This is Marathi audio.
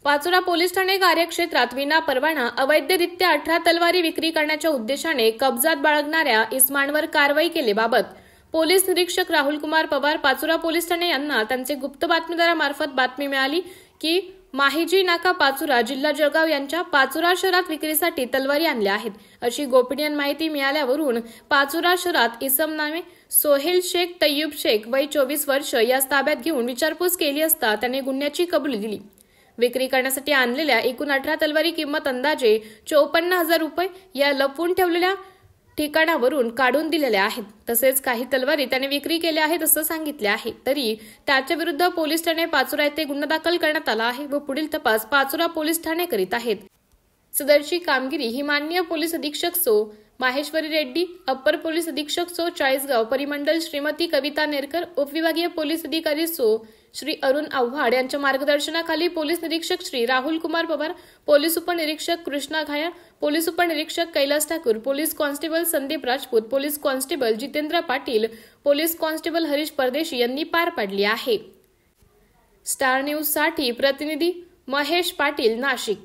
पाचोरा पोलीस ठाणे कार्यक्षेत्रात विना परवाना अवैधरित्या 18 तलवारी विक्री करण्याच्या उद्देशाने कब्जात बाळगणाऱ्या इस्मांवर कारवाई केल्याबाबत पोलीस निरीक्षक राहुल कुमार पवार पाचोरा पोलीस ठाणे यांना त्यांचे गुप्त बातमीदारामार्फत बातमी मिळाली की माहिजी नाका पाचोरा जिल्हा जळगाव यांच्या पाचोरा शहरात विक्रीसाठी तलवारी आणल्या आहेत अशी गोपनीय माहिती मिळाल्यावरून पाचोरा शहरात इसम नामे सोहेल शेख तय्यूब शेख वय 24 वर्ष यास ताब्यात घेऊन विचारपूस केली असता त्याने गुन्ह्याची कबुली दिली। विक्री करण्यासाठी आणलेल्या एकूण 18 तलवारी किंमत अंदाजे 54,000 रुपये या लपवून ठेवलेल्या ठिकाणावरून काढून दिलेल्या आहेत। तसेच काही तलवारी त्याने विक्री केल्या आहेत असं सांगितले आहे। तरी त्याच्या विरुद्ध पोलीस ठाणे पाचोरा येथे गुन्हा दाखल करण्यात आला आहे व पुढील तपास पाचोरा पोलीस ठाणे करीत आहेत। सदरची कामगिरी ही माननीय पोलीस अधीक्षक so Maheshwari Reddy, upper police अधीक्षक सो चाळीसगाव परिमंडल श्रीमती कविता नेरकर, उपविभागीय पोलीस अधिकारी सो श्री अरुण आव्हाड यांच्या मार्गदर्शनाखाली पोलीस निरीक्षक श्री राहुल कुमार पवार, पोलीस उपनिरीक्षक कृष्णा घायाळ, पोलीस उपनिरीक्षक Kailas Thakur, police constable Sandeep Rajput, police constable Jitendra Patil, police constable Harish Pardeshi यांनी पार पाडली आहे। स्टार न्यूज साठी प्रतिनिधी महेश पाटील, नाशिक।